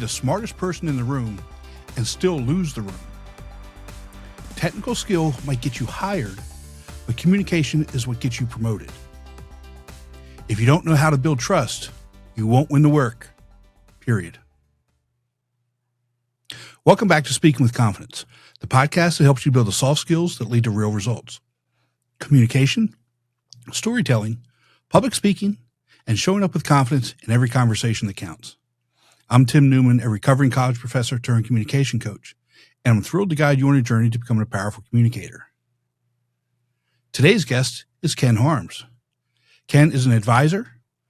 the smartest person in the room and still lose the room. Technical skill might get you hired, but communication is what gets you promoted. If you don't know how to build trust, you won't win the work, period. Welcome back to Speaking with Confidence, the podcast that helps you build the soft skills that lead to real results. Communication, storytelling, public speaking, and showing up with confidence in every conversation that counts. I'm Tim Newman, a recovering college professor turned communication coach, and I'm thrilled to guide you on a journey to becoming a powerful communicator. Today's guest is Ken Harms. Ken is an advisor,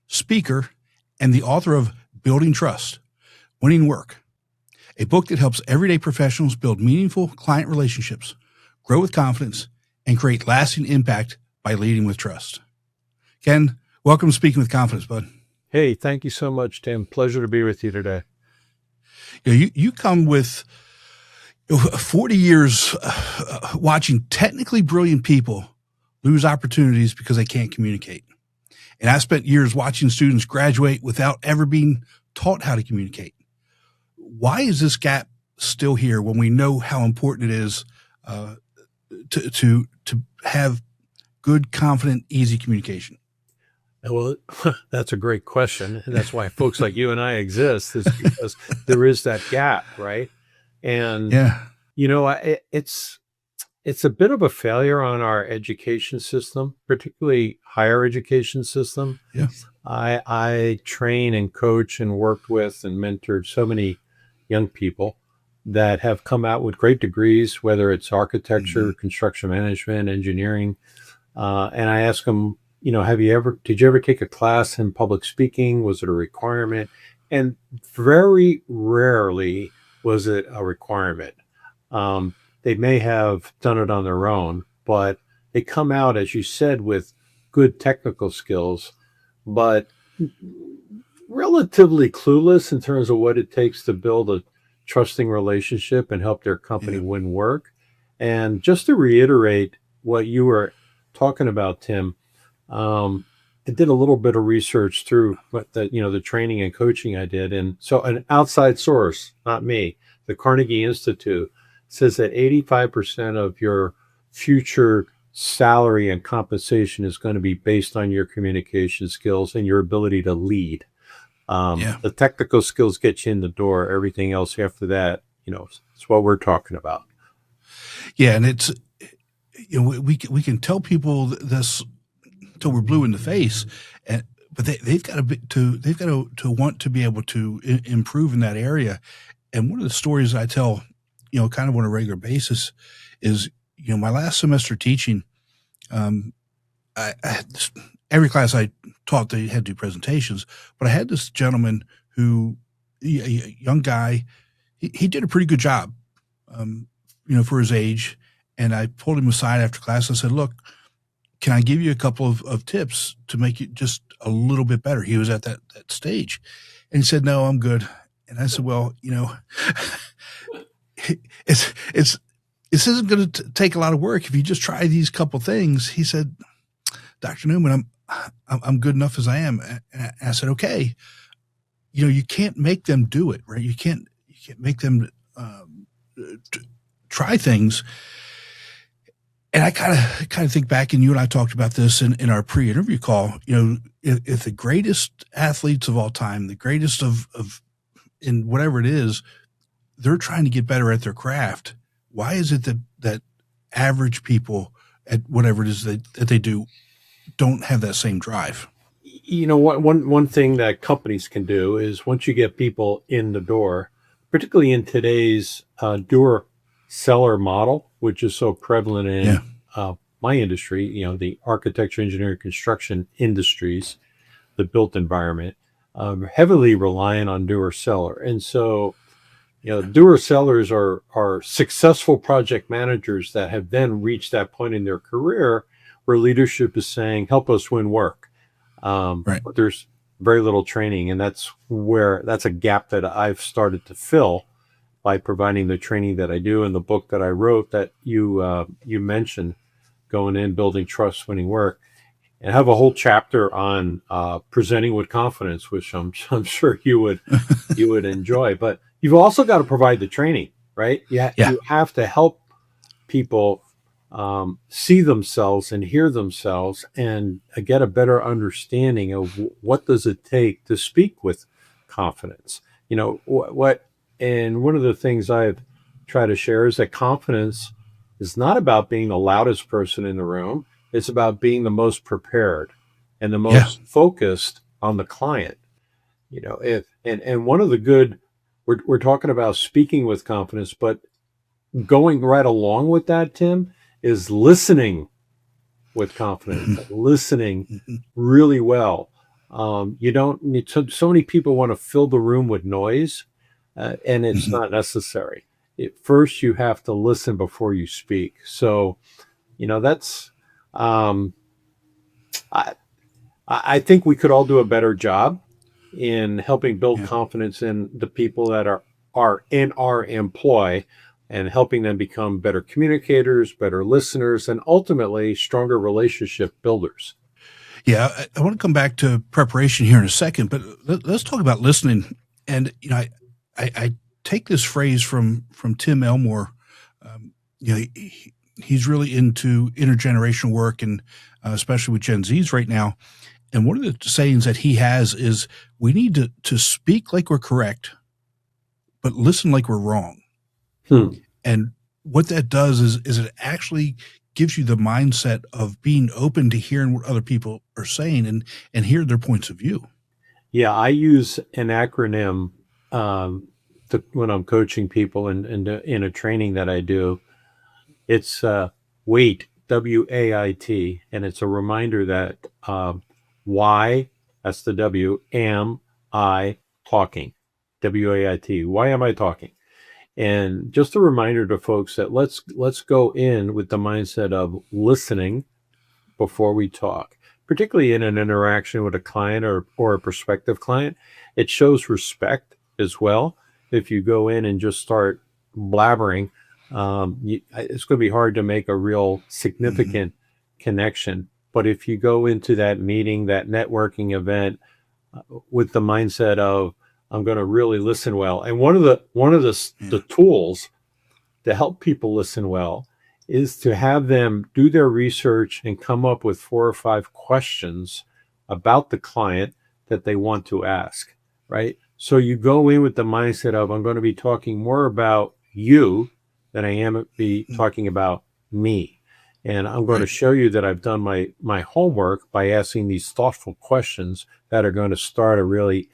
speaker, and the author of Building Trust, Winning Work, a book that helps everyday professionals build meaningful client relationships, grow with confidence, and create lasting impact by leading with trust. Ken, welcome to Speaking with Confidence, bud. Hey, thank you so much, Tim. Pleasure to be with you today. You come with 40 years watching technically brilliant people lose opportunities because they can't communicate. And I spent years watching students graduate without ever being taught how to communicate. Why is this gap still here when we know how important it is to have good, confident, easy communication? Well, that's a great question. And that's why folks like you and I exist, is because there is that gap, right? And, it's a bit of a failure on our education system, particularly higher education system. Yeah. I train and coach and worked with and mentored so many young people that have come out with great degrees, whether it's architecture, construction management, engineering. And I ask them, did you ever take a class in public speaking? Was it a requirement? And very rarely was it a requirement. They may have done it on their own, but they come out, as you said, with good technical skills, but relatively clueless in terms of what it takes to build a trusting relationship and help their company win work. And just to reiterate what you were talking about, Tim, I did a little bit of research through the training and coaching I did. And so an outside source, not me, the Carnegie Institute, says that 85% of your future salary and compensation is going to be based on your communication skills and your ability to lead. The technical skills get you in the door. Everything else after that, it's what we're talking about. Yeah. And it's, we can tell people this till we're blue in the face, but they've got to want to be able to improve in that area. And one of the stories I tell, kind of on a regular basis is, my last semester teaching, I had every class I taught, they had to do presentations, but I had this gentleman who, a young guy, he did a pretty good job, for his age. And I pulled him aside after class and said, look, can I give you a couple of tips to make it just a little bit better? He was at that stage. And he said, no, I'm good. And I said, well, this isn't going to take a lot of work if you just try these couple things. He said, Dr. Newman, I'm good enough as I am. And I said, okay, you can't make them do it, right? You can't make them try things. And I kind of think back, and you and I talked about this in our pre-interview call. If the greatest athletes of all time, the greatest of in whatever it is, they're trying to get better at their craft. Why is it that average people at whatever it is that they do don't have that same drive? One thing that companies can do is, once you get people in the door, particularly in today's doer seller model, which is so prevalent in my industry, the architecture, engineering, construction industries, the built environment, heavily reliant on doer seller. And so, doer sellers are successful project managers that have then reached that point in their career where leadership is saying, help us win work. Right. But there's very little training. And that's a gap that I've started to fill by providing the training that I do in the book that I wrote that you mentioned, Going In, Building Trust, Winning Work. And have a whole chapter on presenting with confidence, which I'm sure you would enjoy. But You've also got to provide the training, right? Yeah. You have to help people see themselves and hear themselves and get a better understanding of what does it take to speak with confidence. What and one of the things I've tried to share is that confidence is not about being the loudest person in the room. It's about being the most prepared and the Yeah. most focused on the client. If and one of the good we're talking about speaking with confidence, but going right along with that, Tim, is listening with confidence, Mhm. listening Mhm. really well. You don't need so many people want to fill the room with noise, and it's Mhm. not necessary. First, you have to listen before you speak. So, that's, um, I, I think we could all do a better job in helping build Yeah. confidence in the people that are in our employ and helping them become better communicators, better listeners, and ultimately stronger relationship builders. Yeah. I want to come back to preparation here in a second, but let's talk about listening. And I take this phrase from Tim Elmore. Um, he's really into intergenerational work, and especially with Gen Zs right now. And one of the sayings that he has is, we need to speak like we're correct, but listen like we're wrong. Hmm. And what that does is it actually gives you the mindset of being open to hearing what other people are saying and hear their points of view. Yeah, I use an acronym when I'm coaching people in a training that I do. It's WAIT, WAIT, and it's a reminder that why, that's the W, am I talking? WAIT. Why am I talking? And just a reminder to folks that let's go in with the mindset of listening before we talk, particularly in an interaction with a client or a prospective client. It shows respect as well. If you go in and just start blabbering, it's going to be hard to make a real Mm-hmm. significant connection. But if you go into that meeting, that networking event, with the mindset of I'm going to really listen well, and one of the Yeah. tools to help people listen well is to have them do their research and come up with 4 or 5 questions about the client that they want to ask, right? So you go in with the mindset of I'm going to be talking more about you than I am be Mm-hmm. talking about me. And I'm going to Right. show you that I've done my homework by asking these thoughtful questions that are going to start a really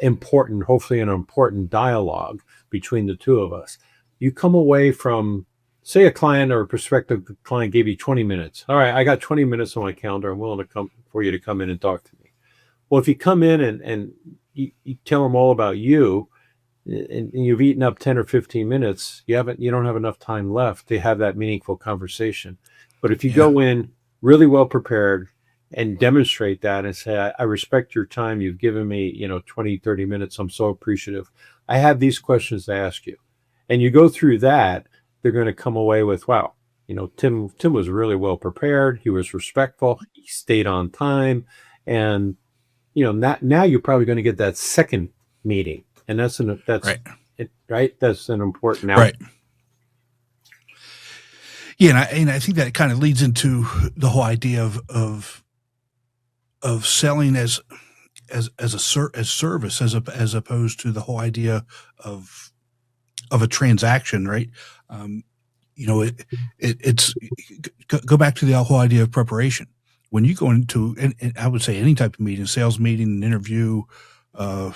important, hopefully an important dialogue between the two of us. You come away from, say, a client or a prospective client gave you 20 minutes. All right, I got 20 minutes on my calendar. I'm willing to come for you to come in and talk to me. Well, if you come in and you tell them all about you, and you've eaten up 10 or 15 minutes, you don't have enough time left to have that meaningful conversation. But if you Yeah. go in really well prepared and demonstrate that and say, I respect your time. You've given me, 20, 30 minutes. I'm so appreciative. I have these questions to ask you. And you go through that, they're going to come away with, wow, Tim was really well prepared. He was respectful. He stayed on time. And now you're probably going to get that second meeting, and that's Right. it, right. That's an important Right. outcome. Yeah. And I think that kind of leads into the whole idea of selling as service, as opposed to the whole idea of a transaction, right? Um, it's go back to the whole idea of preparation. When you go into, and I would say any type of meeting, sales meeting, an interview, uh,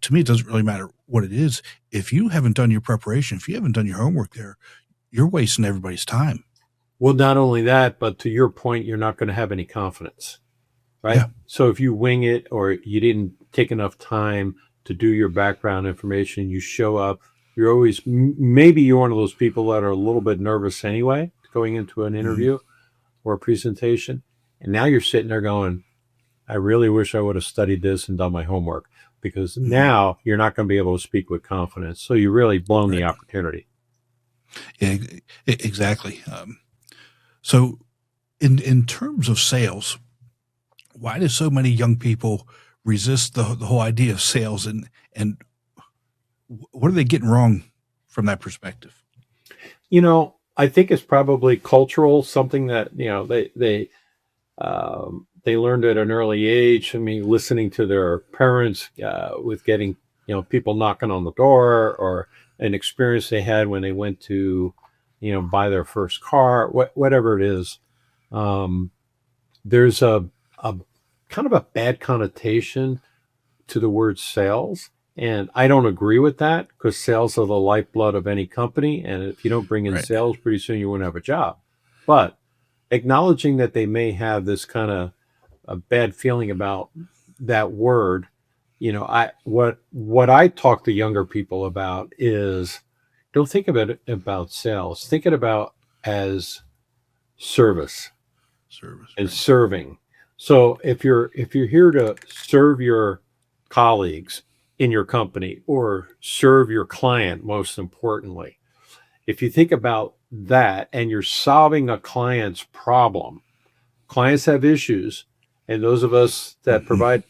to me, it doesn't really matter what it is. If you haven't done your preparation, if you haven't done your homework there, you're wasting everybody's time. Well, not only that, but to your point, you're not going to have any confidence, right? Yeah. So if you wing it or you didn't take enough time to do your background information, you show up, you're always maybe you're one of those people that are a little bit nervous anyway going into an Mhm. interview or a presentation, and now you're sitting there going, I really wish I would have studied this and done my homework, because Mhm. now you're not going to be able to speak with confidence. So you really blown the Right. opportunity. Yeah, exactly. So in terms of sales, why do so many young people resist the whole idea of sales, and What are they getting wrong from that perspective? I think it's probably cultural, something that they learned at an early age. I mean, listening to their parents with getting people knocking on the door, or an experience they had when they went to buy their first car, whatever it is. Um, there's a kind of a bad connotation to the word sales. And I don't agree with that, because sales are the lifeblood of any company. And if you don't bring in Right. sales, pretty soon you won't have a job. But acknowledging that they may have this kind of a bad feeling about that word, what I talk to younger people about is, don't think about it about sales. Think it about as service Service. and Right. serving. So if you're here to serve your colleagues in your company, or serve your client, most importantly, if you think about that and you're solving a client's problem, clients have issues, and those of us that Mm-hmm. provide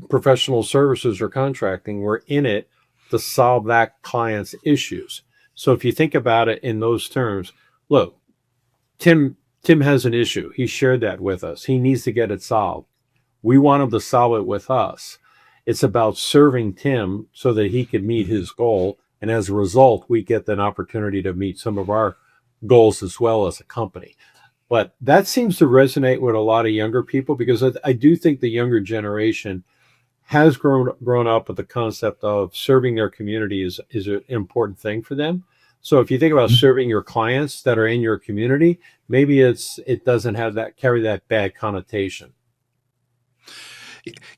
professional services or contracting, we're in it to solve that client's issues. So if you think about it in those terms, look, Tim has an issue. He shared that with us. He needs to get it solved. We want him to solve it with us. It's about serving Tim so that he can meet Mm-hmm. his goal. And as a result, we get an opportunity to meet some of our goals as well as a company. But that seems to resonate with a lot of younger people, because I do think the younger generation has grown up with the concept of serving their community is an important thing for them. So if you think about serving your clients that are in your community, maybe it doesn't have that carry that bad connotation.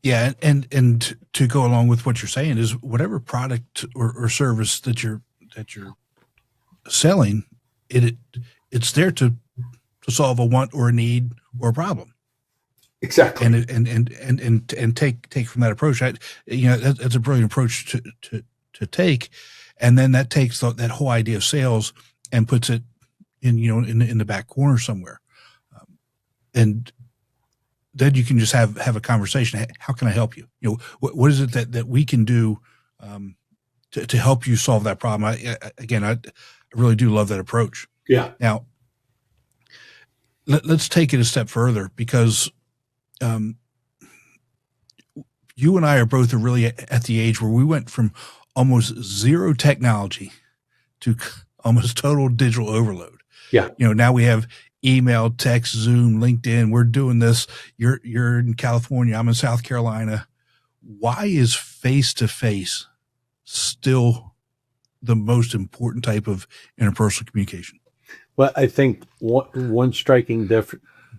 Yeah, and to go along with what you're saying is, whatever product or service that you're selling, it it's there to solve a want or a need or a problem. Exactly. And take from that approach. That's a brilliant approach to take, and then that takes that whole idea of sales and puts it in the back corner somewhere, and then you can just have a conversation. How can I help you? What is it that we can do to help you solve that problem? I really do love that approach. Yeah. Now let's take it a step further, because um, you and I are both really at the age where we went from almost zero technology to almost total digital overload. Yeah. Now we have email, text, Zoom, LinkedIn. We're doing this. You're in California. I'm in South Carolina. Why is face to face still the most important type of interpersonal communication? Well, I think one striking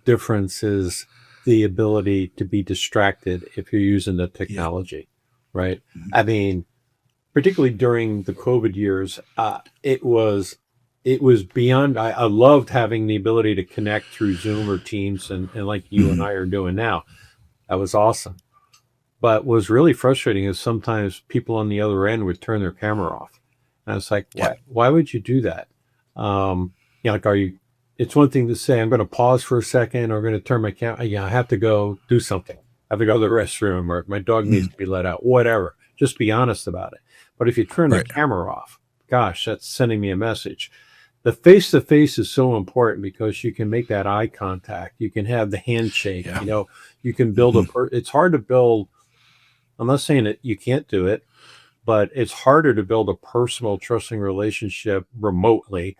difference is the ability to be distracted if you're using the Yeah. technology, right? Mhm. I mean, particularly during the COVID years, it was beyond. I loved having the ability to connect through Zoom or Teams, and like you and Mhm. I are doing now. That was awesome. But what was really frustrating is sometimes people on the other end would turn their camera off, and it's like, Yeah. why would you do that? Like, are you? It's one thing to say, I'm going to pause for a second, or I'm going to turn my camera. Yeah, I have to go do something. I have to go to the restroom, or my dog needs Mhm. to be let out. Whatever. Just be honest about it. But if you turn the Right. camera off, gosh, that's sending me a message. The face to face is so important, because you can make that eye contact. You can have the handshake. Yeah. You can build Mhm. it's hard to build. I'm not saying that you can't do it, but it's harder to build a personal, trusting relationship remotely.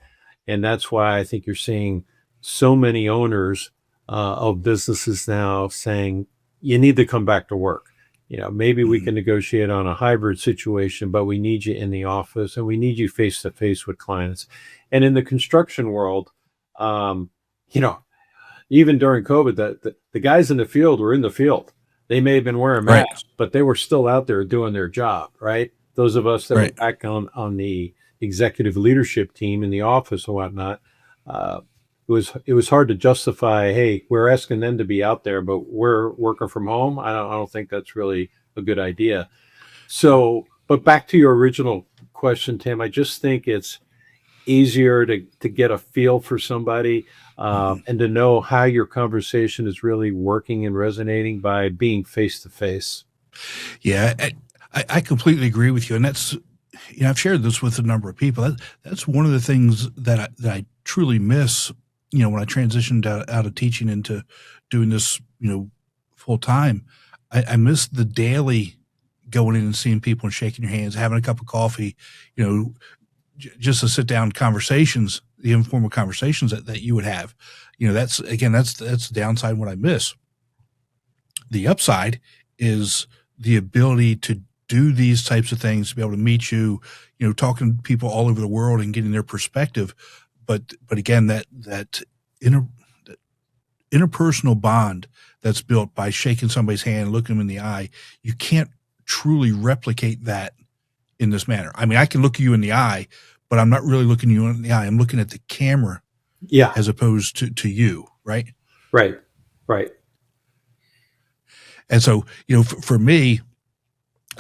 And that's why I think you're seeing so many owners of businesses now saying, you need to come back to work. Maybe we Mhm. can negotiate on a hybrid situation, but we need you in the office, and we need you face to face with clients. And in the construction world, um, you know, even during COVID, the guys in the field were in the field. They may have been wearing Right. masks, but they were still out there doing their job, right? Those of us that were Right. back on the executive leadership team in the office and whatnot, uh, it was hard to justify. Hey, we're asking them to be out there, but we're working from home. I don't think that's really a good idea. So, but back to your original question, Tim, I just think it's easier to get a feel for somebody, Mhm. and to know how your conversation is really working and resonating by being face to face. Yeah, I completely agree with you, and I've shared this with a number of people. That's one of the things that I truly miss. When I transitioned out of teaching into doing this, full time, I miss the daily going in and seeing people and shaking your hands, having a cup of coffee, just to sit down conversations, the informal conversations that you would have. That's the downside. What I miss. The upside is the ability to do these types of things, to be able to meet you, talking to people all over the world and getting their perspective. But again, that interpersonal bond that's built by shaking somebody's hand, looking them in the eye, you can't truly replicate that in this manner. I mean, I can look you in the eye, but I'm not really looking you in the eye. I'm looking at the camera, as opposed to you, right? Right. And so, for me,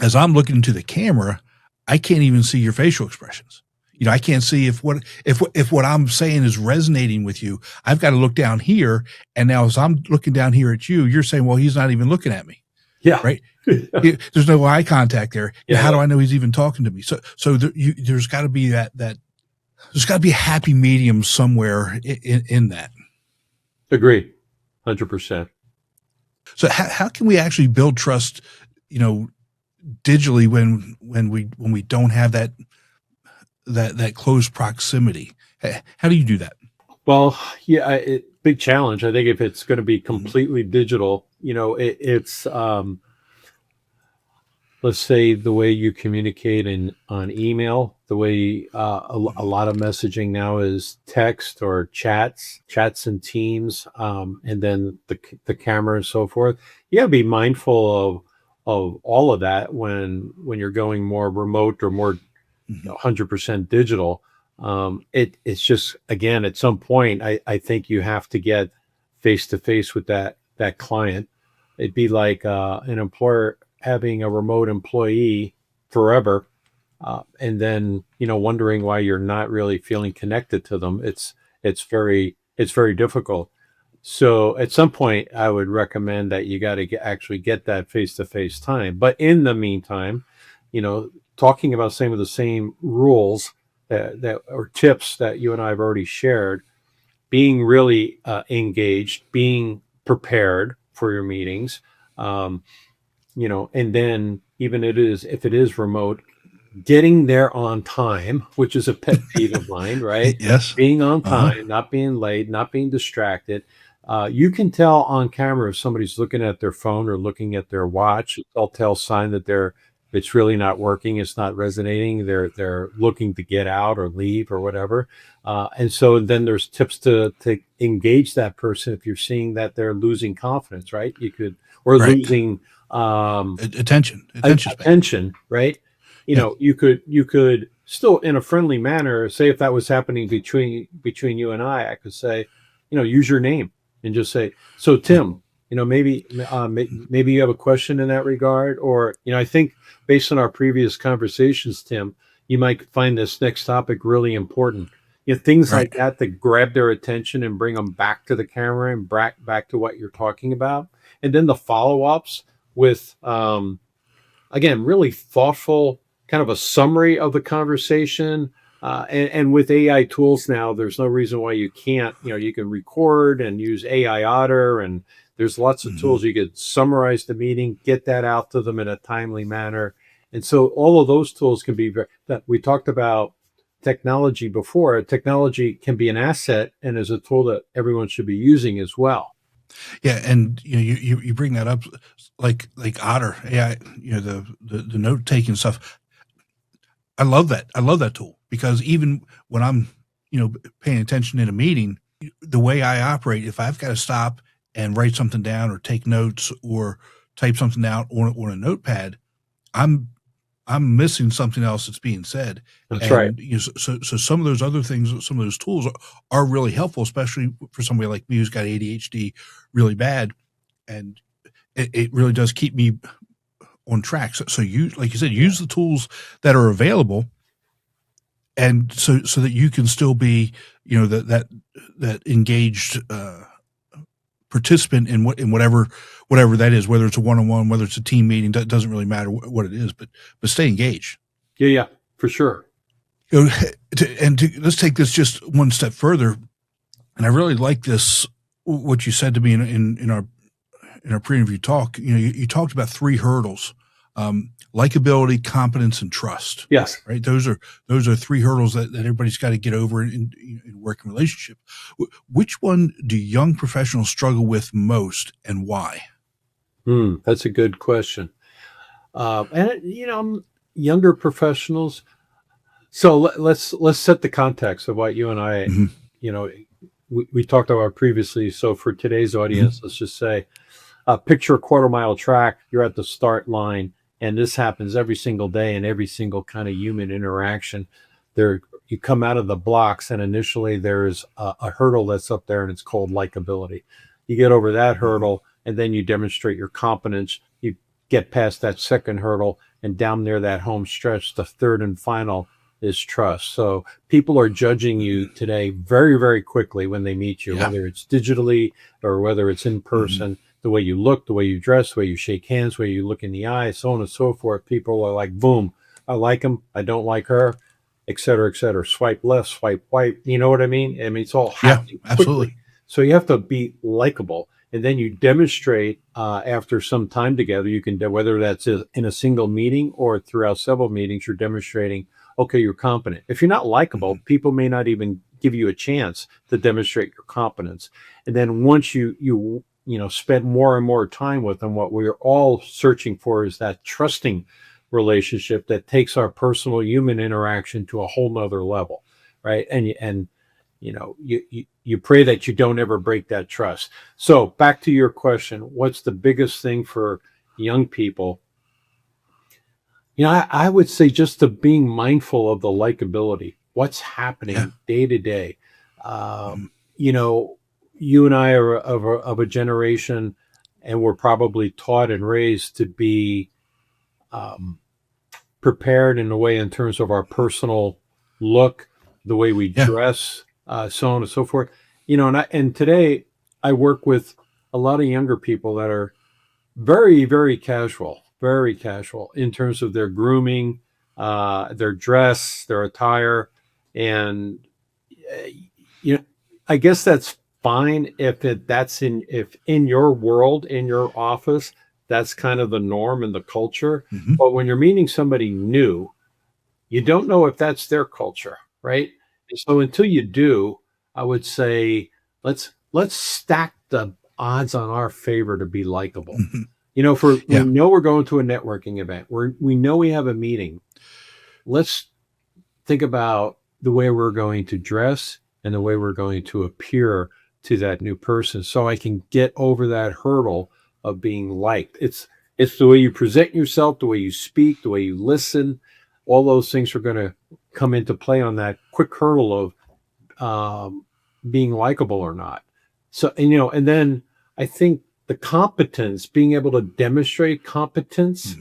as I'm looking into the camera, I can't even see your facial expressions. I can't see if what I'm saying is resonating with you. I've got to look down here, and now as I'm looking down here at you, you're saying, "Well, he's not even looking at me." Yeah. Right. There's no eye contact there. Yeah. How do I know he's even talking to me? So there's got to be that there's got to be a happy medium somewhere in that. Agreed. 100%. So how can we actually build trust, digitally when we don't have that close proximity? How do you do that? Well, yeah, big challenge. I think if it's going to be completely digital, it's let's say the way you communicate on email, the way a lot of messaging now is text or chats and Teams, and then the camera and so forth. You got to be mindful of all of that when you're going more remote or more 100% digital. It's just, again, at some point, I think you have to get face to face with that client. It'd be like an employer having a remote employee forever, and then wondering why you're not really feeling connected to them. It's very difficult. So at some point, I would recommend that you got to actually get that face to face time. But in the meantime, talking about some of the same rules that or tips that you and I have already shared, being really engaged, being prepared for your meetings, and then even if it is remote, getting there on time, which is a pet peeve of mine, right? Yes. Being on time, not being late, not being distracted. You can tell on camera if somebody's looking at their phone or looking at their watch. It's a telltale sign that it's really not working. It's not resonating. They're looking to get out or leave or whatever. And so then there's tips to engage that person if you're seeing that they're losing confidence, right? Losing attention, right? You could still, in a friendly manner, say if that was happening between you and I could say, use your name and just say, so Tim, maybe you have a question in that regard, or I think based on our previous conversations, Tim, you might find this next topic really important. Things like that grab their attention and bring them back to the camera and back to what you're talking about, and then the follow-ups with again, really thoughtful kind of a summary of the conversation. And with AI tools now, there's no reason why you can't. You can record and use AI Otter, and there's lots of tools. You could summarize the meeting, get that out to them in a timely manner. And so all of those tools can be that we talked about technology before. Technology can be an asset and is a tool that everyone should be using as well. Yeah, and you bring that up, like Otter AI, the note taking stuff. I love that. I love that tool, because even when I'm paying attention in a meeting, the way I operate, if I've got to stop and write something down or take notes or type something out on a notepad, I'm missing something else that's being said. That's right. So some of those other things, some of those tools are really helpful, especially for somebody like me who's got ADHD really bad, and it really does keep me on track. So you, like you said, use the tools that are available, and so that you can still be that engaged participant in whatever that is, whether it's a one-on-one, whether it's a team meeting, that doesn't really matter what it is, but stay engaged. Yeah. For sure. Let's take this just one step further. And I really like this, what you said to me in our pre-interview talk. You talked about three hurdles: likability, competence, and trust. Yes. Right. Those are three hurdles that everybody's got to get over in working relationship. Which one do young professionals struggle with most, and why? That's a good question. Younger professionals. So let's set the context of what you and I, we talked about previously. So for today's audience, let's just say, picture a quarter-mile track. You're at the start line, and this happens every single day in every single kind of human interaction. There, you come out of the blocks, and initially there's a hurdle that's up there, and it's called likability. You get over that hurdle, and then you demonstrate your competence. You get past that second hurdle, and down near that home stretch, the third and final is trust. So people are judging you today very, very quickly when they meet you, whether it's digitally or whether it's in person. The way you look, the way you dress, the way you shake hands, the way you look in the eye, so on and so forth. People are like, boom, I like him, I don't like her, et cetera, et cetera. Swipe left, swipe right. You know what I mean? I mean, it's all happening quickly. Absolutely. So you have to be likable. And then you demonstrate after some time together, you can, whether that's in a single meeting or throughout several meetings, you're demonstrating, okay, you're competent. If you're not likable, people may not even give you a chance to demonstrate your competence. And then once you spend more and more time with them, what we're all searching for is that trusting relationship that takes our personal human interaction to a whole nother level, right? And you pray that you don't ever break that trust. So back to your question, what's the biggest thing for young people? I would say just to being mindful of the likability, what's happening day to day. You and I are of a generation, and we're probably taught and raised to be prepared in a way in terms of our personal look, the way we dress, so on and so forth. And today I work with a lot of younger people that are very, very casual in terms of their grooming, their dress, their attire. And, I guess that's fine if in your world, in your office, that's kind of the norm and the culture. But when you're meeting somebody new, you don't know if that's their culture, right? And so until you do, I would say let's stack the odds on our favor to be likable. We know we're going to a networking event. We know we have a meeting. Let's think about the way we're going to dress and the way we're going to appear to that new person, so I can get over that hurdle of being liked. It's the way you present yourself, the way you speak, the way you listen. All those things are going to come into play on that quick hurdle of being likable or not. So, and then I think the competence, being able to demonstrate competence,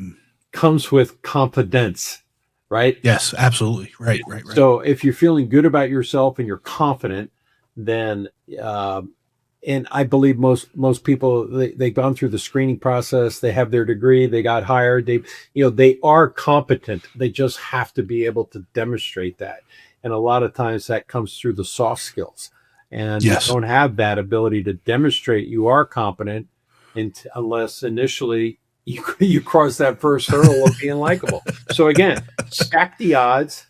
comes with confidence, right? Yes, absolutely. Right. So if you're feeling good about yourself and you're confident, then, and I believe most people, they've gone through the screening process, they have their degree, they got hired, they are competent. They just have to be able to demonstrate that. And a lot of times that comes through the soft skills. And you don't have that ability to demonstrate you are competent unless initially you cross that first hurdle of being likable. So again, stack the odds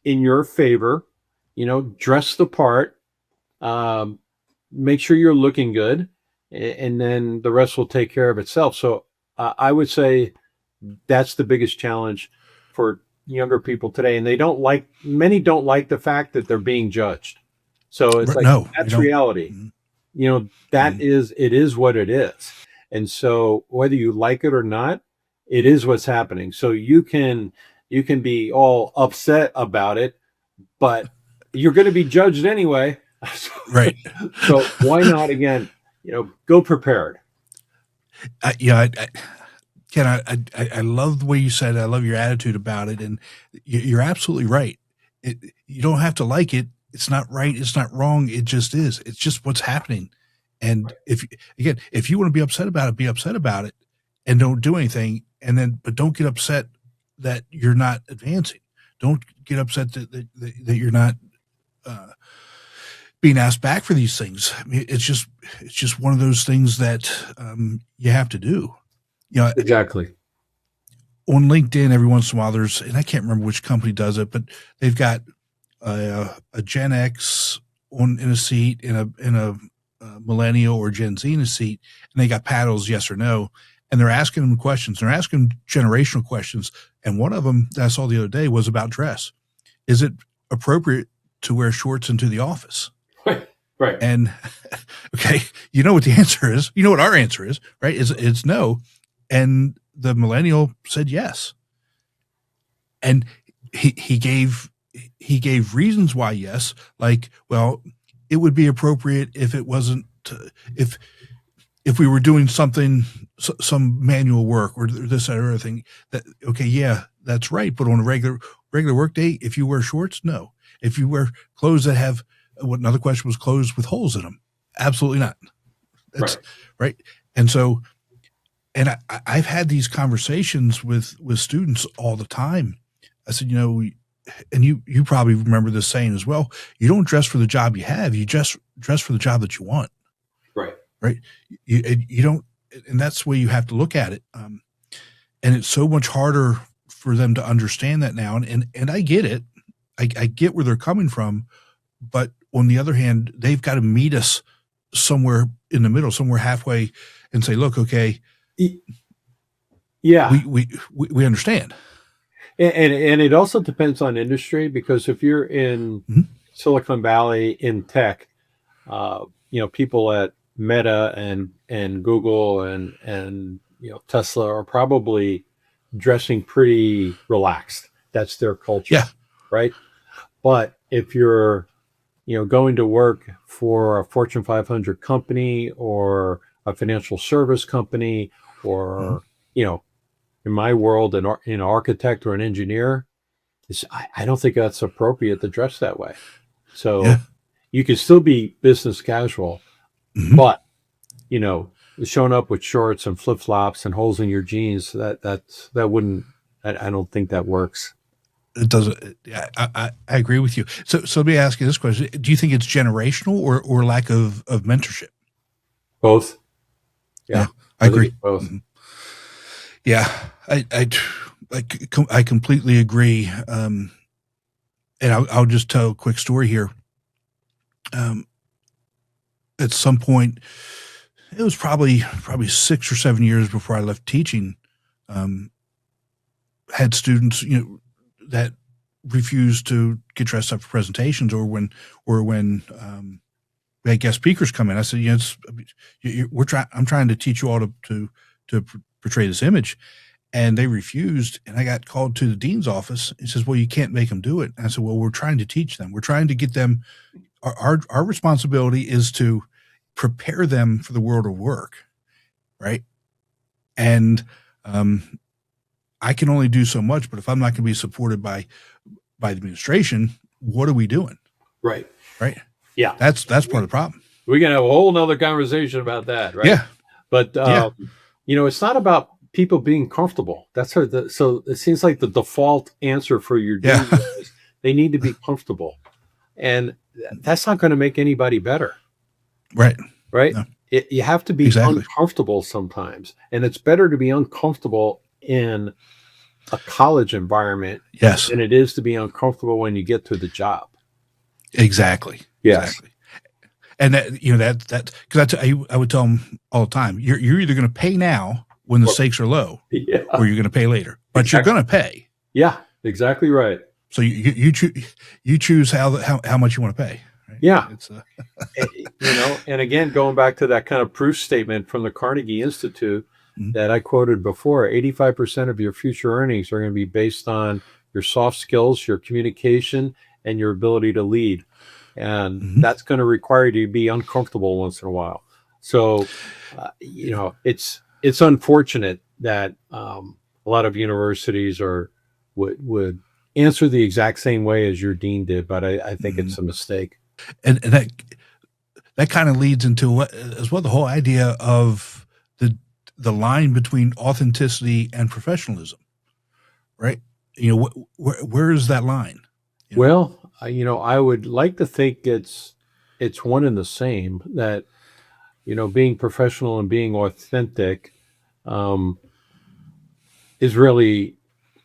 in your favor, dress the part, make sure you're looking good, and then the rest will take care of itself. So I would say that's the biggest challenge for younger people today. And many don't like the fact that they're being judged. So it's that's reality. It is what it is. And so whether you like it or not, it is what's happening. So you can be all upset about it, but you're going to be judged anyway. Right. So why not, again, go prepared. Ken, I love the way you said it. I love your attitude about it. And you're absolutely right. You don't have to like it. It's not right. It's not wrong. It just is. It's just what's happening. And if you want to be upset about it and don't do anything. But don't get upset that you're not advancing. don't get upset that you're not being asked back for these things. I mean, it's just one of those things that you have to do. Exactly. On LinkedIn, every once in a while, and I can't remember which company does it, but they've got a Gen X in a seat, in a millennial or Gen Z in a seat, and they got paddles, yes or no, and they're asking them questions. They're asking generational questions, and one of them that I saw the other day was about dress. Is it appropriate to wear shorts into the office? Right. And okay, you know what the answer is. You know what our answer is, right? It's no. And the millennial said yes. And he gave reasons why yes, like, well, it would be appropriate if it wasn't if we were doing something, some manual work or this or other thing. That okay, yeah, that's right. But on a regular work day, if you wear shorts, no. If you wear clothes that have what another question was, clothes with holes in them, absolutely not. That's right. And so, and I've had these conversations with students all the time. I said, and you probably remember this saying as well. You don't dress for the job you have. You just dress for the job that you want. Right. You don't, and that's the way you have to look at it. And it's so much harder for them to understand that now. And I get it. I get where they're coming from, but on the other hand, they've got to meet us somewhere in the middle, somewhere halfway, and say, look, okay, yeah, we understand. And it also depends on industry, because if you're in Silicon Valley in tech, people at Meta and Google and Tesla are probably dressing pretty relaxed. That's their culture. Yeah. Right. But if you're, going to work for a Fortune 500 company or a financial service company, or, in my world, an architect or an engineer, I don't think that's appropriate to dress that way. So you can still be business casual, but, showing up with shorts and flip flops and holes in your jeans, that wouldn't, I don't think that works. It doesn't. I agree with you. So let me ask you this question: do you think it's generational or lack of mentorship? Both. Yeah, I agree. Both. Mm-hmm. Yeah, I completely agree. And I'll just tell a quick story here. At some point, it was probably 6 or 7 years before I left teaching. Had students, that refused to get dressed up for presentations, or when we had guest speakers come in. I said, I'm trying to teach you all to portray this image, and they refused. And I got called to the dean's office. He says, well, you can't make them do it. And I said, well, we're trying to teach them. We're trying to get them. Our responsibility is to prepare them for the world of work, right? And I can only do so much, but if I'm not going to be supported by the administration, what are we doing? Right. Yeah. That's part of the problem. We're going to have a whole nother conversation about that, right? Yeah. But, it's not about people being comfortable. So it seems like the default answer for your dean is they need to be comfortable. And that's not going to make anybody better. Right. No. You have to be uncomfortable sometimes. And it's better to be uncomfortable in a college environment than it is to be uncomfortable when you get to the job. Exactly. Yes. Exactly. And that because I would tell them all the time, you're either going to pay now when the stakes are low, or you're going to pay later, but you're going to pay. Yeah, exactly right. So you choose how much you want to pay. Right? Yeah. It's and again, going back to that kind of proof statement from the Carnegie Institute that I quoted before, 85% of your future earnings are going to be based on your soft skills, your communication, and your ability to lead. And that's going to require you to be uncomfortable once in a while. So, it's unfortunate that a lot of universities would answer the exact same way as your dean did, but I think it's a mistake. And that kind of leads into as well the whole idea of the line between authenticity and professionalism, right? Where is that line? Well, I would like to think it's one and the same, that being professional and being authentic um, is really,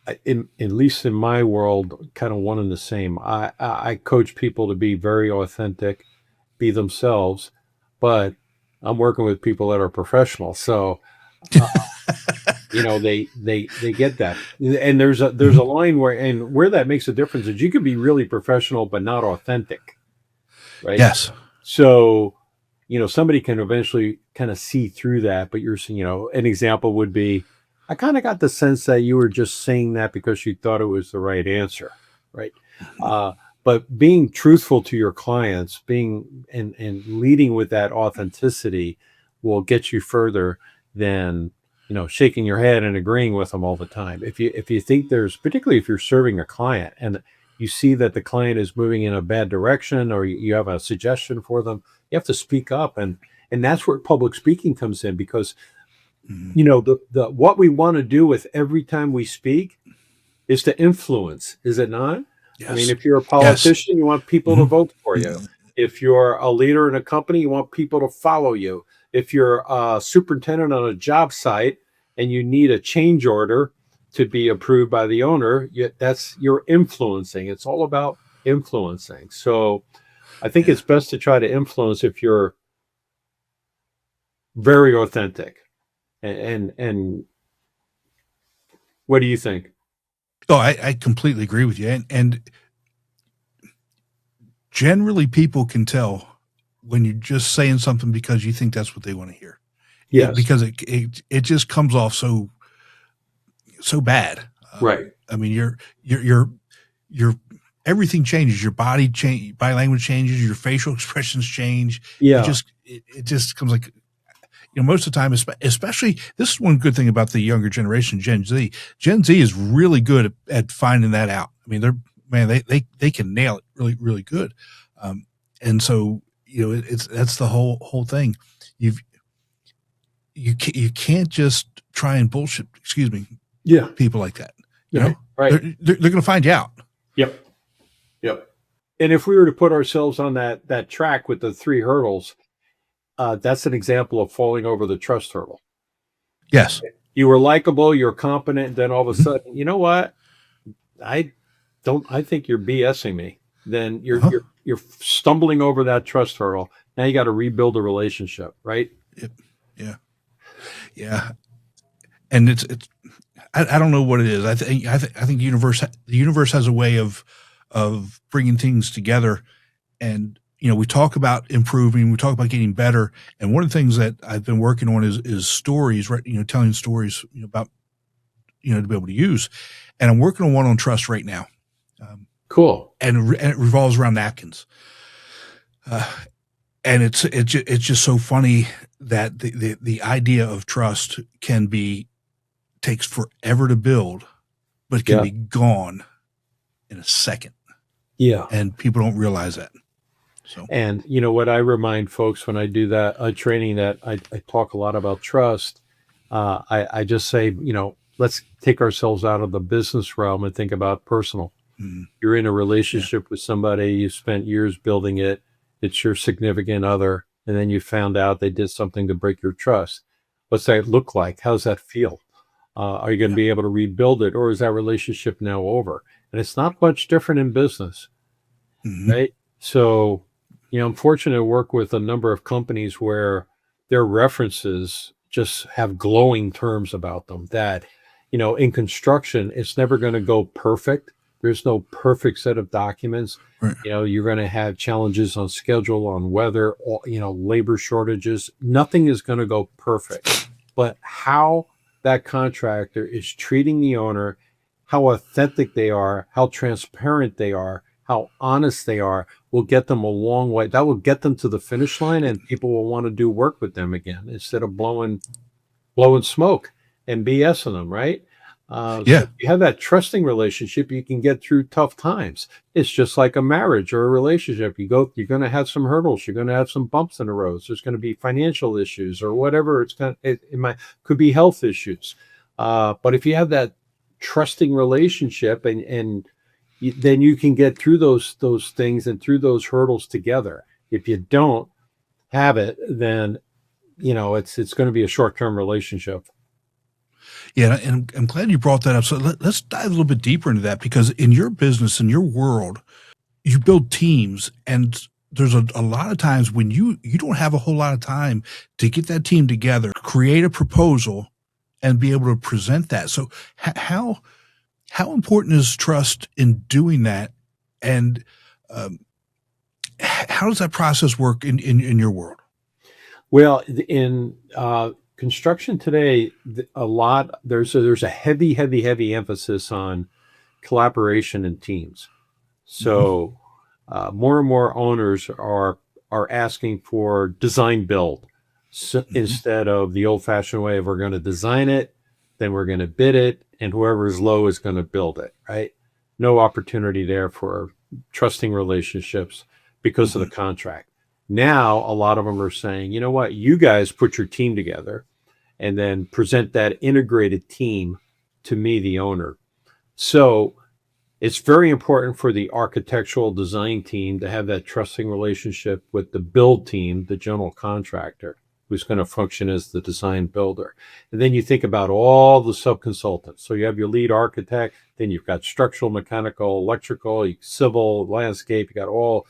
at least in my world, kind of one and the same. I coach people to be very authentic, be themselves, but I'm working with people that are professional, so uh, they get that. And there's a line where that makes a difference is you could be really professional but not authentic, right? Yes. So somebody can eventually kind of see through that. But you're saying, an example would be, I kind of got the sense that you were just saying that because you thought it was the right answer, right? Mhm. uh, but being truthful to your clients, being and leading with that authenticity will get you further than shaking your head and agreeing with them all the time. If you think there's, particularly if you're serving a client and you see that the client is moving in a bad direction, or you have a suggestion for them, you have to speak up. And that's where public speaking comes in, because Mhm. the what we want to do with every time we speak is to influence, is it not? I mean, Yes. if you're a Yes. politician, you want people to Mhm. vote for you. Mhm. If you're a leader in a company, you want people to follow you. If you're a superintendent on a job site and you need a change order to be approved by the owner, you're influencing. It's all about influencing. So I think Yeah. it's best to try to influence if you're very authentic. And what do you think? Oh, I completely agree with you. And generally, people can tell when you're just saying something because you think that's what they want to hear. Yes. Because it just comes off so bad. Right. I mean, your everything changes. Your body language changes. Your facial expressions change. Yeah. It just comes like, most of the time, especially, this is one good thing about the younger generation, Gen Z. Gen Z is really good at finding that out. I mean, they can nail it really, really good. And so, that's the whole thing. You've, you can't just try and bullshit, excuse me, Yeah. people like that. Right. They're, Right. they're going to find you out. Yep. Yep. And if we were to put ourselves on that track with the three hurdles, that's an example of falling over the trust hurdle. Yes. You were likable, you're competent, and then all of a Mhm. sudden, you know what? I I think you're BSing me. Then Uh-huh. you're stumbling over that trust hurdle. Now you got to rebuild a relationship, right? Yep. Yeah. Yeah. And I don't know what it is. I think the universe has a way of bringing things together. And we talk about improving, we talk about getting better. And one of the things that I've been working on is stories, right? Telling stories, about, to be able to use. And I'm working on one on trust right now. Um, Cool. and it revolves around napkins. Uh, and it's just so funny that the idea of trust takes forever to build, but can Yeah. be gone in a second. Yeah. And people don't realize that. So, And what I remind folks when I do that training, that I talk a lot about trust. I just say, let's take ourselves out of the business realm and think about personal. mm, You're in a yeah, relationship with somebody, you spent years building it, it's your significant other, and then you found out they did something to break your trust. What's that look like? How's that feel? Are you going to yeah. be able to rebuild it, or is that relationship now over? And it's not much different in business, Hmm. right? So, I'm fortunate to work with a number of companies where their references just have glowing terms about them, that, in construction, it's never going to go perfect. There's no perfect set of documents. Right. You're going to have challenges on schedule, on weather, labor shortages. Nothing is going to go perfect. But how that contractor is treating the owner, how authentic they are, how transparent they are, how honest they are, will get them a long way. That will get them to the finish line, and people will want to do work with them again instead of blowing smoke and BSing them, right? So Yeah. if you have that trusting relationship, you can get through tough times. It's just like a marriage or a relationship. You're going to have some hurdles. You're going to have some bumps in the road. There's going to be financial issues or whatever. It could be health issues. But if you have that trusting relationship, and then you can get through those things and through those hurdles together. If you don't have it, then it's going to be a short-term relationship. Yeah, and I'm glad you brought that up. So let's dive a little bit deeper into that, because in your business, in your world, you build teams, and there's a lot of times when you don't have a whole lot of time to get that team together, create a proposal, and be able to present that. So how important is trust in doing that, and how does that process work in your world? Well, in construction today, there's a heavy emphasis on collaboration and teams. So more and more owners are asking for design build, instead of the old fashioned way of, we're going to design it, then we're going to bid it, and whoever is low is going to build it, right? No opportunity there for trusting relationships because of the contract. Now, a lot of them are saying, you know what, you guys put your team together and then present that integrated team to me, the owner. So it's very important for the architectural design team to have that trusting relationship with the build team, the general contractor, who's going to function as the design builder. And then you think about all the subconsultants. So you have your lead architect, then you've got structural, mechanical, electrical, civil, landscape, you got all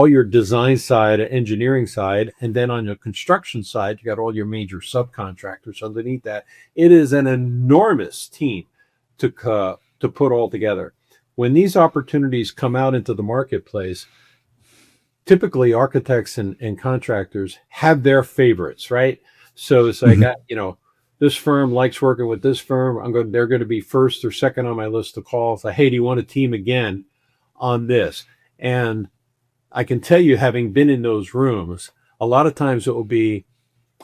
your design side, engineering side, and then on the construction side, you got all your major subcontractors underneath that. It is an enormous team to put all together. When these opportunities come out into the marketplace, typically architects and contractors have their favorites, right? So it's like, this firm likes working with this firm. They're going to be first or second on my list of calls. Like, hey, do you want a team again on this? And I can tell you, having been in those rooms, a lot of times it will be,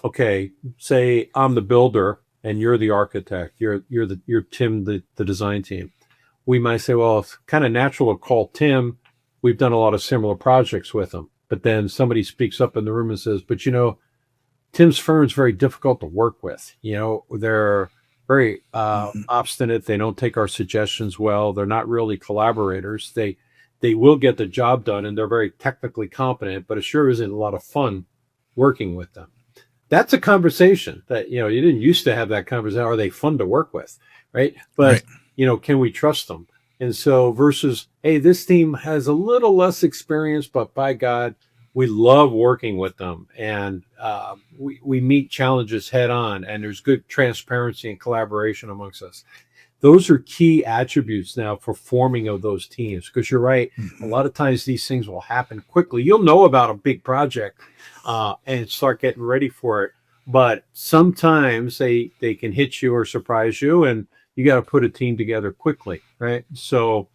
okay, say I'm the builder and you're the architect. You're Tim, the design team. We might say, well, it's kind of natural to call Tim. We've done a lot of similar projects with him. But then somebody speaks up in the room and says, but Tim's firm is very difficult to work with. They're very obstinate. They don't take our suggestions well. They're not really collaborators. They will get the job done, and they're very technically competent, but it sure isn't a lot of fun working with them. That's a conversation that, you didn't used to have that conversation. Are they fun to work with? Right. But, can we trust them? And so versus, hey, this team has a little less experience, but by God, we love working with them. And we meet challenges head on, and there's good transparency and collaboration amongst us. Those are key attributes now for forming of those teams, because you're right. A lot of times these things will happen quickly. You'll know about a big project and start getting ready for it. But sometimes they can hit you or surprise you, and you got to put a team together quickly, right? So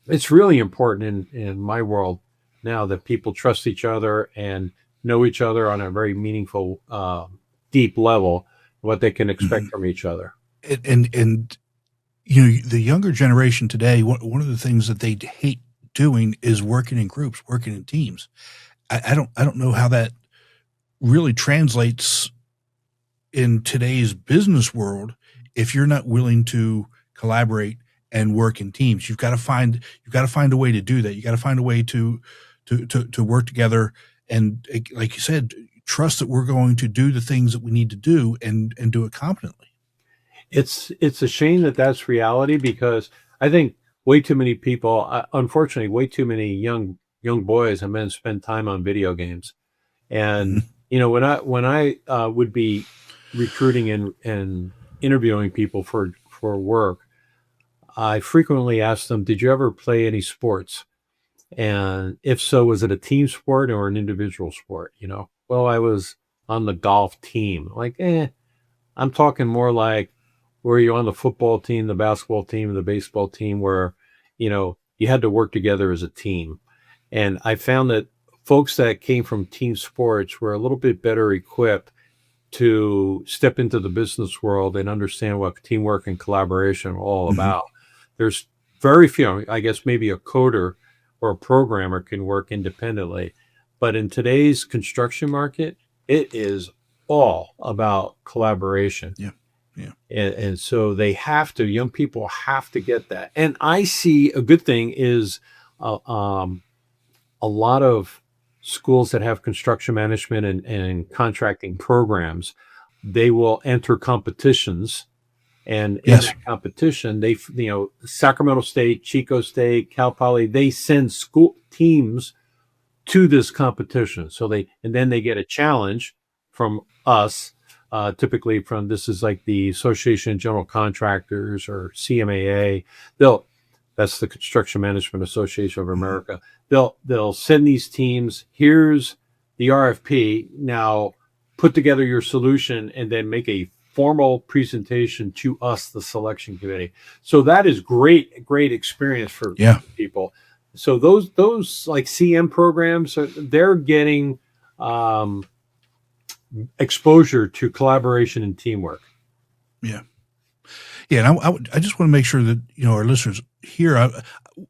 it's really important in my world now that people trust each other and know each other on a very meaningful, deep level, what they can expect from each other. And the younger generation today, one of the things that they hate doing is working in groups, working in teams. I don't know how that really translates in today's business world. If you're not willing to collaborate and work in teams, you've got to find a way to do that. You got to find a way to work together, and like you said, trust that we're going to do the things that we need to do and do it competently. It's a shame that that's reality, because I think way too many people, unfortunately, way too many young boys and men spend time on video games. And when I would be recruiting and interviewing people for work, I frequently asked them, did you ever play any sports? And if so, was it a team sport or an individual sport? Well, I was on the golf team. Like, I'm talking more like, were you on the football team, the basketball team, the baseball team, where, you had to work together as a team. And I found that folks that came from team sports were a little bit better equipped to step into the business world and understand what teamwork and collaboration are all about. There's very few, I guess maybe a coder or a programmer can work independently. But in today's construction market, it is all about collaboration. Yeah. Yeah. And so young people have to get that. And I see a good thing is a lot of schools that have construction management and contracting programs, they will enter competitions. And in Yes. that competition, Sacramento State, Chico State, Cal Poly, they send school teams to this competition. And then they get a challenge from us, typically from, this is like the Association of General Contractors or CMAA. That's the Construction Management Association of America. They'll send these teams, here's the RFP, now put together your solution and then make a formal presentation to us, the selection committee. So that is great experience for people. So those like CM programs, they're getting exposure to collaboration and teamwork. Yeah. Yeah. And I just want to make sure that, our listeners here,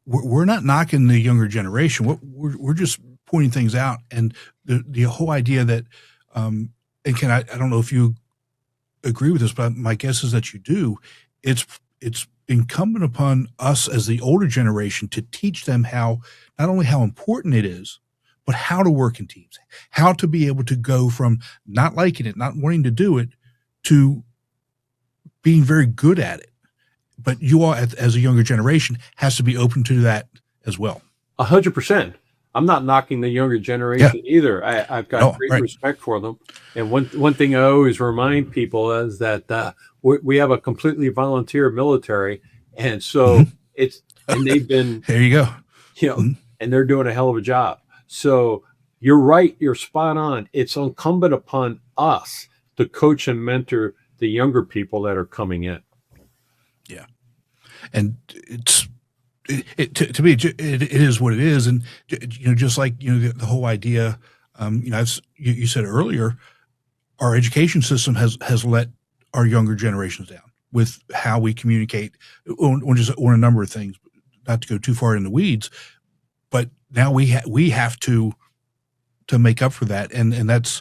we're not knocking the younger generation. We're just pointing things out. And the whole idea that, and Ken, I don't know if you agree with this, but my guess is that you do. It's incumbent upon us as the older generation to teach them not only how important it is, but how to work in teams, how to be able to go from not liking it, not wanting to do it, to being very good at it. But you all, as a younger generation, has to be open to that as well. 100%. I'm not knocking the younger generation either. I've got great respect for them. And one thing I always remind people is that we have a completely volunteer military, and so and they've been there. You go. And they're doing a hell of a job. So you're right. You're spot on. It's incumbent upon us to coach and mentor the younger people that are coming in. Yeah, and to me, it is what it is, and just like the whole idea. You said earlier, our education system has let our younger generations down with how we communicate on a number of things. Not to go too far in the weeds, but now we have to make up for that, and that's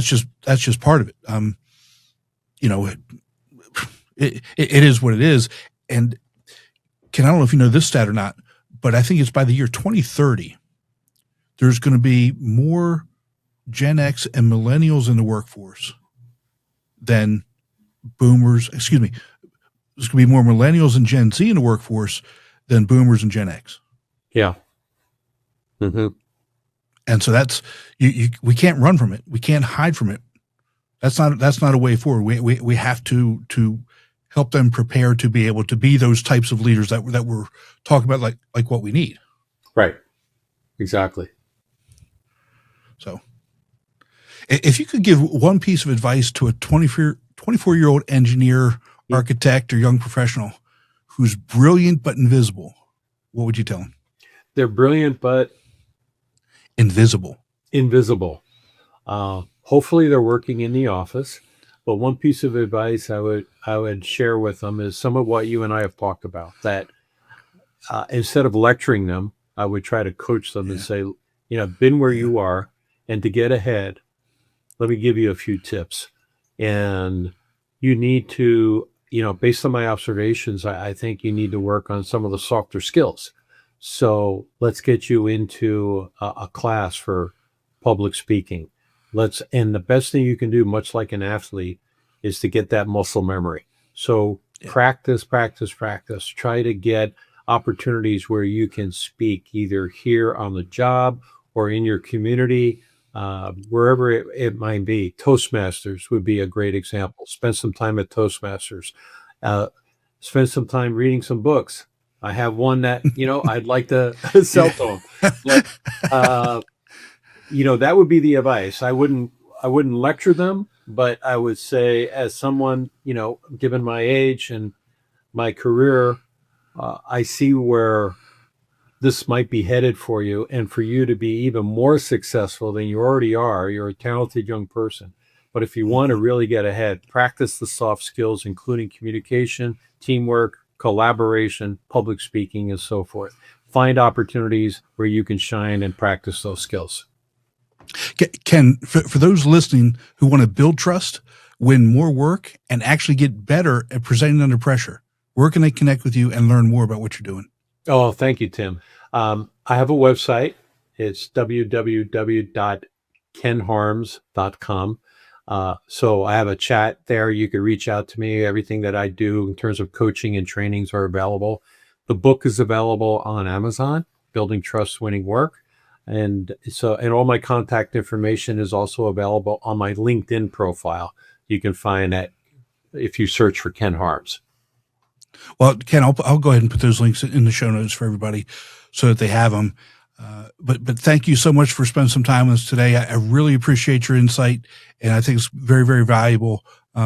just part of it. It is what it is, and Ken, I don't know if you know this stat or not, but I think it's by the year 2030, there's going to be more Gen X and millennials in the workforce than boomers. Excuse me. There's going to be more millennials and Gen Z in the workforce than boomers and Gen X. Yeah. Mm-hmm. And so that's, we can't run from it. We can't hide from it. That's not a way forward. We have to help them prepare to be able to be those types of leaders that we're talking about, like what we need. Right. Exactly. So if you could give one piece of advice to a 24-year-old engineer, architect, or young professional who's brilliant but invisible, what would you tell them? They're brilliant but invisible. Hopefully they're working in the office. But one piece of advice I would share with them is some of what you and I have talked about, that instead of lecturing them, I would try to coach them and say, been where you are, and to get ahead, let me give you a few tips. And you need to, based on my observations, I think you need to work on some of the softer skills. So let's get you into a class for public speaking. And the best thing you can do, much like an athlete, is to get that muscle memory. So practice. Try to get opportunities where you can speak, either here on the job or in your community, wherever it might be. Toastmasters would be a great example. Spend some time at Toastmasters. Spend some time reading some books. I have one that, I'd like to sell to them. But, that would be the advice. I wouldn't lecture them, but I would say, as someone, given my age and my career, I see where this might be headed for you, and for you to be even more successful than you already are. You're a talented young person. But if you want to really get ahead, practice the soft skills, including communication, teamwork, collaboration, public speaking, and so forth. Find opportunities where you can shine and practice those skills. Ken, for those listening who want to build trust, win more work, and actually get better at presenting under pressure? Where can they connect with you and learn more about what you're doing? Oh, thank you, Tim. I have a website. It's www.kenharms.com. So I have a chat there. You can reach out to me. Everything that I do in terms of coaching and trainings are available. The book is available on Amazon, Building Trust, Winning Work. And all my contact information is also available on my LinkedIn profile. You can find that if you search for Ken Harms. Well, Ken, I'll go ahead and put those links in the show notes for everybody so that they have them. But thank you so much for spending some time with us today. I really appreciate your insight, and I think it's very, very valuable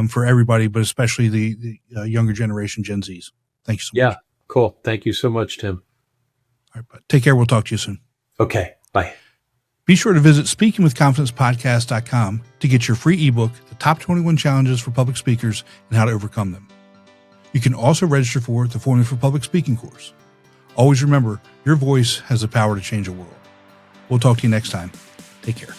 for everybody, but especially the younger generation, Gen Zs. Thank you so much. Yeah, cool. Thank you so much, Tim. All right, bud. Take care. We'll talk to you soon. Okay, bye. Be sure to visit speakingwithconfidencepodcast.com to get your free ebook, The Top 21 Challenges for Public Speakers and How to Overcome Them. You can also register for the Formula for Public Speaking course. Always remember, your voice has the power to change the world. We'll talk to you next time. Take care.